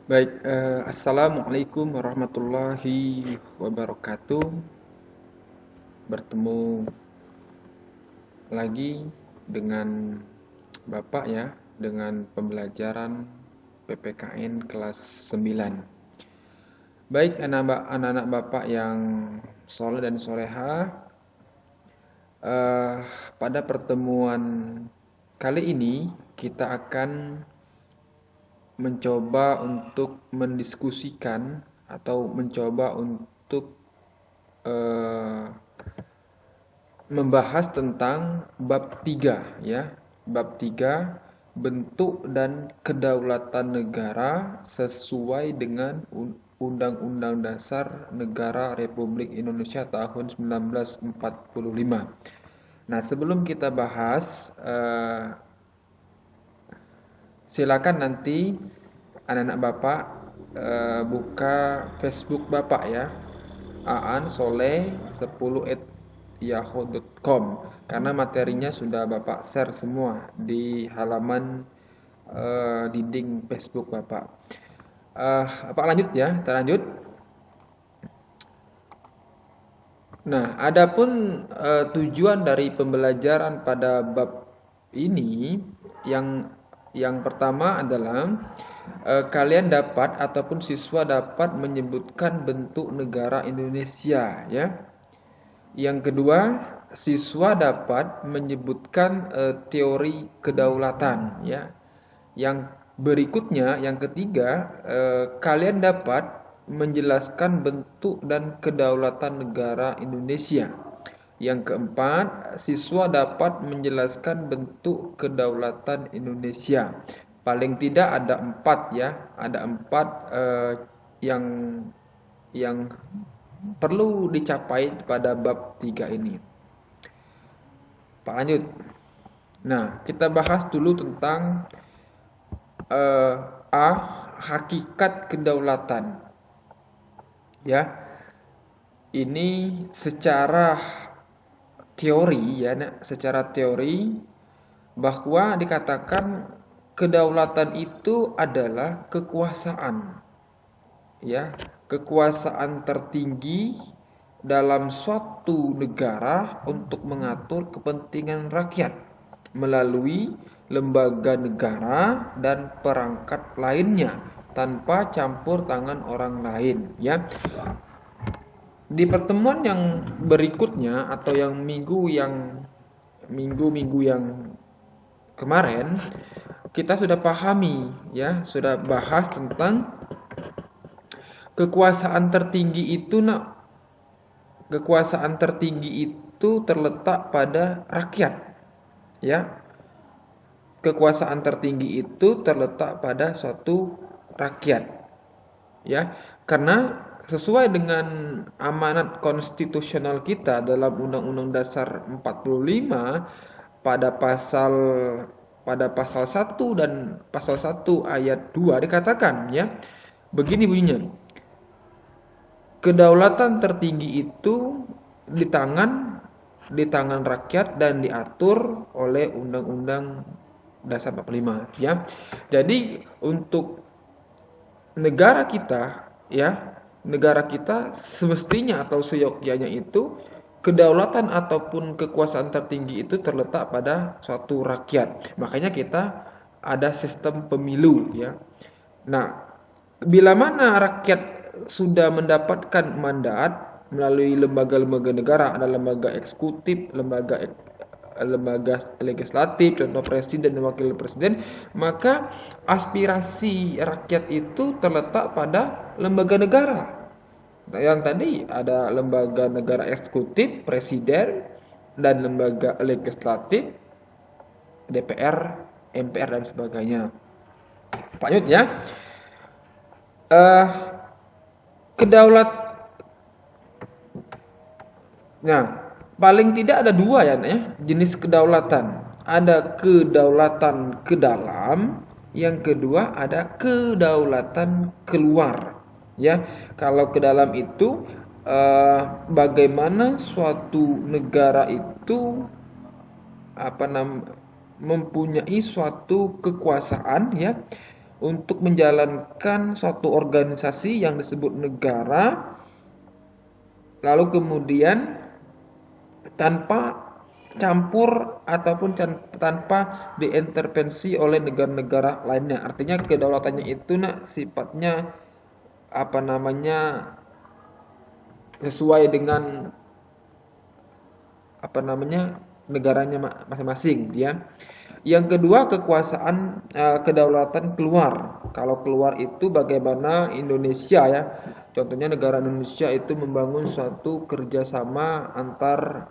Baik, Assalamualaikum warahmatullahi wabarakatuh. Bertemu lagi dengan Bapak ya, dengan pembelajaran PPKN kelas 9. Baik, anak-anak Bapak yang soleh dan soleha, eh, pada pertemuan kali ini kita akan mencoba untuk mendiskusikan atau mencoba untuk eh, membahas tentang bab 3 ya. Bab 3 bentuk dan kedaulatan negara sesuai dengan Undang-Undang Dasar Negara Republik Indonesia tahun 1945. Nah, sebelum kita bahas, silakan nanti anak-anak Bapak buka Facebook Bapak ya. Aan Soleh 10@yahoo.com, karena materinya sudah Bapak share semua di halaman dinding Facebook Bapak. Bapak lanjut ya, kita lanjut. Nah, adapun tujuan dari pembelajaran pada bab ini yang pertama adalah kalian dapat ataupun siswa dapat menyebutkan bentuk negara Indonesia ya. Yang kedua, siswa dapat menyebutkan teori kedaulatan ya. Yang berikutnya, yang ketiga, kalian dapat menjelaskan bentuk dan kedaulatan negara Indonesia. Yang keempat, siswa dapat menjelaskan bentuk kedaulatan Indonesia. Paling tidak ada 4 ya, ada 4 yang yang perlu dicapai pada bab 3 ini. Pak lanjut. Nah, kita bahas dulu tentang A. Hakikat kedaulatan. Ya, ini secara teori ya, secara teori bahwa dikatakan kedaulatan itu adalah kekuasaan. Ya, kekuasaan tertinggi dalam suatu negara untuk mengatur kepentingan rakyat melalui lembaga negara dan perangkat lainnya tanpa campur tangan orang lain ya. Di pertemuan yang berikutnya atau yang minggu-minggu yang kemarin kita sudah pahami ya, sudah bahas tentang kekuasaan tertinggi itu kekuasaan tertinggi itu terletak pada rakyat ya. Kekuasaan tertinggi itu terletak pada suatu rakyat ya, karena sesuai dengan amanat konstitusional kita dalam Undang-Undang Dasar 45 pada pasal pada pasal 1 dan pasal 1 ayat 2 dikatakan ya, begini bunyinya: kedaulatan tertinggi itu di tangan rakyat dan diatur oleh Undang-Undang Dasar 45 ya. Jadi untuk negara kita ya, negara kita semestinya atau seyogyanya itu kedaulatan ataupun kekuasaan tertinggi itu terletak pada suatu rakyat. Makanya kita ada sistem pemilu ya. Nah, bila mana rakyat sudah mendapatkan mandat melalui lembaga-lembaga negara, ada lembaga eksekutif, lembaga legislatif, contoh presiden dan wakil presiden, maka aspirasi rakyat itu terletak pada lembaga negara. Nah, yang tadi ada lembaga negara eksekutif, presiden, dan lembaga legislatif, DPR, MPR, dan sebagainya. Pak Yud ya. Kedaulat Nah, paling tidak ada dua ya, jenis kedaulatan. Ada kedaulatan ke dalam, yang kedua ada kedaulatan keluar. Ya, kalau ke dalam itu bagaimana suatu negara itu mempunyai suatu kekuasaan ya untuk menjalankan suatu organisasi yang disebut negara, lalu kemudian tanpa campur ataupun tanpa diintervensi oleh negara-negara lainnya. Artinya kedaulatannya itu sifatnya sesuai dengan negaranya masing-masing ya. Yang kedua, kekuasaan kedaulatan keluar. Kalau keluar itu bagaimana Indonesia ya. Contohnya negara Indonesia itu membangun suatu kerjasama antar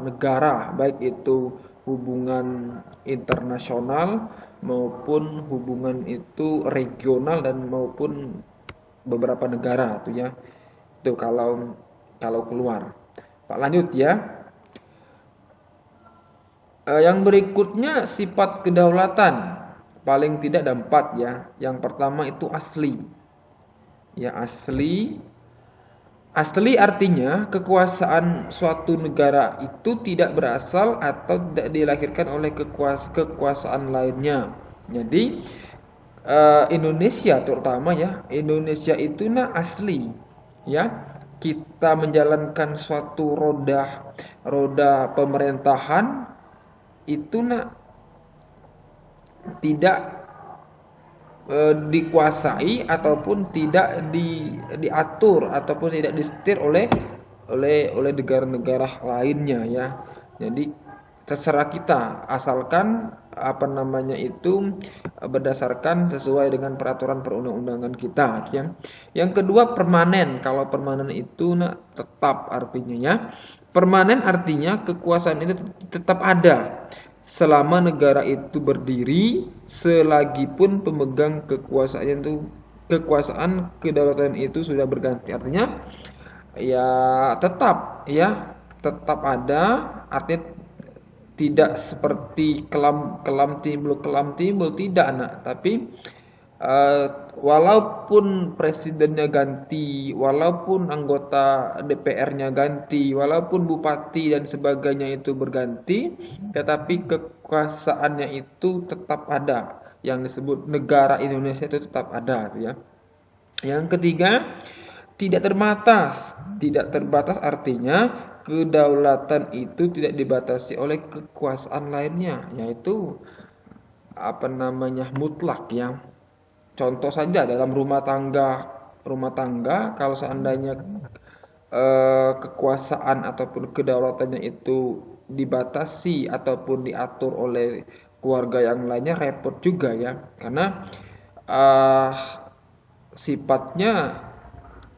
negara, baik itu hubungan internasional maupun hubungan itu regional dan maupun beberapa negara tuh ya. Itu kalau keluar. Pak, lanjut ya. Yang berikutnya sifat kedaulatan, paling tidak ada 4 ya. Yang pertama itu asli. Ya, asli. Asli artinya kekuasaan suatu negara itu tidak berasal atau tidak dilahirkan oleh kekuasaan lainnya. Jadi Indonesia terutama ya, Indonesia itu asli ya. Kita menjalankan suatu roda pemerintahan itu tidak dikuasai ataupun tidak diatur ataupun tidak disetir oleh negara-negara lainnya ya. Jadi terserah kita, asalkan berdasarkan sesuai dengan peraturan perundang-undangan kita ya. Yang kedua, permanen. Kalau permanen itu tetap artinya ya. Permanen artinya kekuasaan itu tetap ada selama negara itu berdiri, selagi pun pemegang kekuasaan kedaulatan itu sudah berganti. Artinya ya tetap ada, artinya tidak seperti kelam timbul tidak tapi walaupun presidennya ganti, walaupun anggota DPR-nya ganti, walaupun bupati dan sebagainya itu berganti, tetapi kekuasaannya itu tetap ada. Yang disebut negara Indonesia itu tetap ada ya. Yang ketiga, tidak terbatas. Tidak terbatas artinya kedaulatan itu tidak dibatasi oleh kekuasaan lainnya, yaitu mutlak ya. Contoh saja dalam rumah tangga kalau seandainya kekuasaan ataupun kedaulatannya itu dibatasi ataupun diatur oleh keluarga yang lainnya, repot juga ya. Karena sifatnya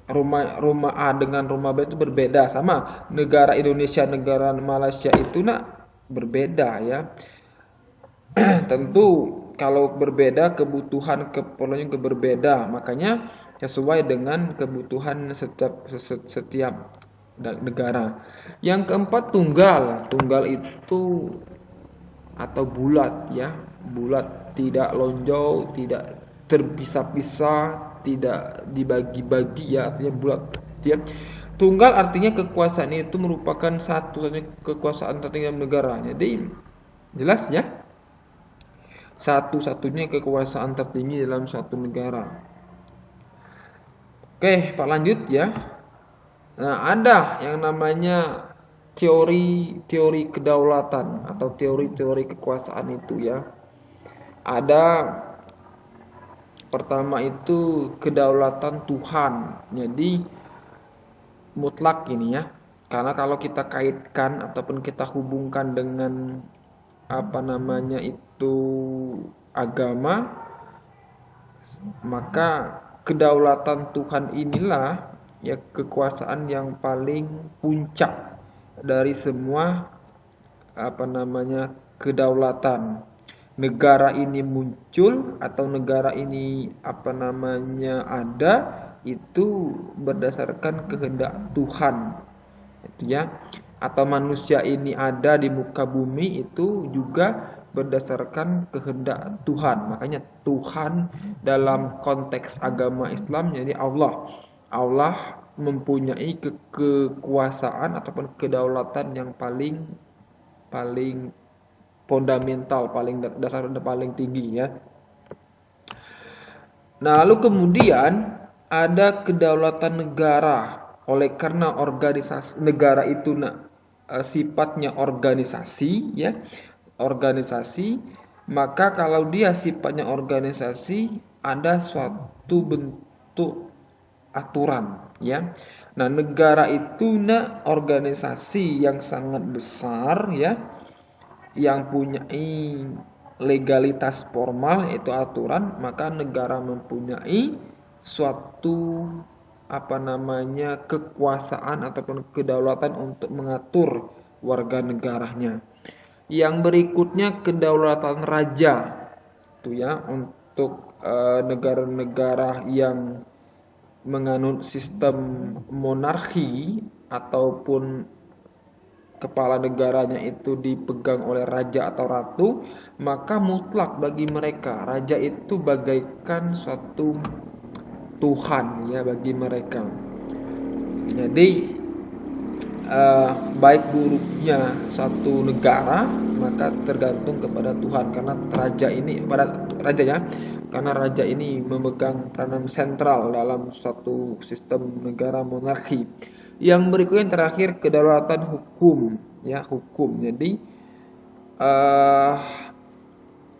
rumah A dengan rumah B itu berbeda. Sama negara Indonesia, negara Malaysia itu berbeda ya. Tentu kalau berbeda, kebutuhan keperluannya berbeda, makanya sesuai dengan kebutuhan setiap negara. Yang keempat, tunggal itu atau bulat ya, bulat, tidak lonjong, tidak terpisah-pisah, tidak dibagi-bagi ya, artinya bulat ya. Tunggal artinya kekuasaan itu merupakan satu-satunya kekuasaan tertinggi negara. Jadi jelas ya, satu-satunya kekuasaan tertinggi dalam suatu negara. Oke, Pak, lanjut ya. Nah, ada yang namanya teori kedaulatan atau teori kekuasaan itu ya. Ada pertama itu kedaulatan Tuhan. Jadi mutlak ini ya. Karena kalau kita kaitkan ataupun kita hubungkan dengan itu agama, maka kedaulatan Tuhan inilah ya kekuasaan yang paling puncak dari semua kedaulatan. Negara ini muncul atau negara ini ada itu berdasarkan kehendak Tuhan itu ya. Atau manusia ini ada di muka bumi itu juga berdasarkan kehendak Tuhan. Makanya Tuhan dalam konteks agama Islam jadi Allah mempunyai kekuasaan ataupun kedaulatan yang paling fundamental, paling dasar dan paling tinggi ya. Nah, lalu kemudian ada kedaulatan negara. Oleh karena organisasi negara itu sifatnya organisasi, ya, organisasi, maka kalau dia sifatnya organisasi, ada suatu bentuk aturan, ya. Nah, negara itu organisasi yang sangat besar, ya, yang punya legalitas formal yaitu aturan, maka negara mempunyai suatu kekuasaan ataupun kedaulatan untuk mengatur warga negaranya. Yang berikutnya kedaulatan raja, itu ya, untuk negara-negara yang menganut sistem monarki ataupun kepala negaranya itu dipegang oleh raja atau ratu, maka mutlak bagi mereka raja itu bagaikan suatu Tuhan, ya, bagi mereka. Jadi baik buruknya satu negara maka tergantung kepada Tuhan, karena raja ini memegang peranan sentral dalam suatu sistem negara monarki. Yang berikutnya yang terakhir kedaulatan hukum, ya, hukum. Jadi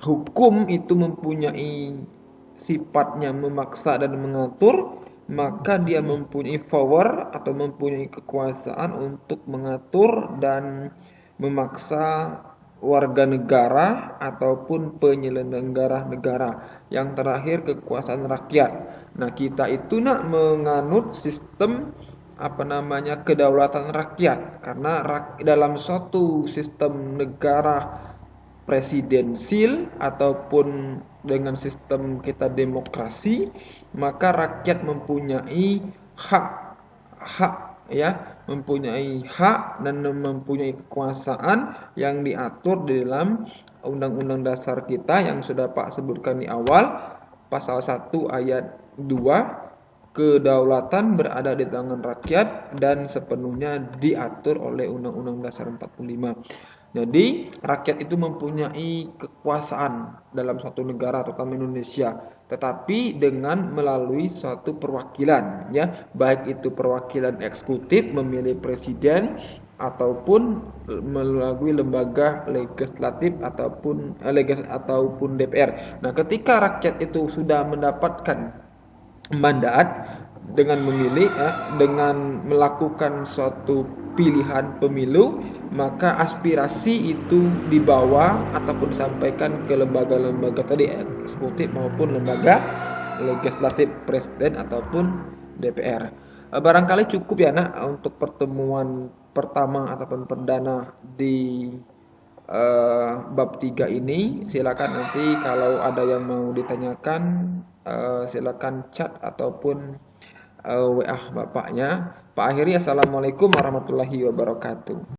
hukum itu mempunyai sifatnya memaksa dan mengatur, maka dia mempunyai power atau mempunyai kekuasaan untuk mengatur dan memaksa warga negara ataupun penyelenggara negara. Yang terakhir kekuasaan rakyat. Nah, kita itu menganut sistem kedaulatan rakyat, karena dalam suatu sistem negara presidensil ataupun dengan sistem kita demokrasi, maka rakyat mempunyai hak, ya, mempunyai hak dan mempunyai kekuasaan yang diatur di dalam Undang-Undang Dasar kita yang sudah Pak sebutkan di awal, pasal 1 ayat 2, kedaulatan berada di tangan rakyat dan sepenuhnya diatur oleh Undang-Undang Dasar 45. Jadi rakyat itu mempunyai kekuasaan dalam suatu negara, terutama Indonesia, tetapi dengan melalui suatu perwakilan, ya, baik itu perwakilan eksekutif memilih presiden ataupun melalui lembaga legislatif ataupun DPR. Nah, ketika rakyat itu sudah mendapatkan mandat dengan memilih, dengan melakukan suatu pilihan pemilu, maka aspirasi itu dibawa ataupun disampaikan ke lembaga-lembaga tadi, eksekutif maupun lembaga legislatif, presiden ataupun DPR. Barangkali cukup ya untuk pertemuan pertama ataupun perdana di bab 3 ini. Silakan nanti kalau ada yang mau ditanyakan, silakan chat ataupun WA bapaknya. Pak akhiri, assalamualaikum warahmatullahi wabarakatuh.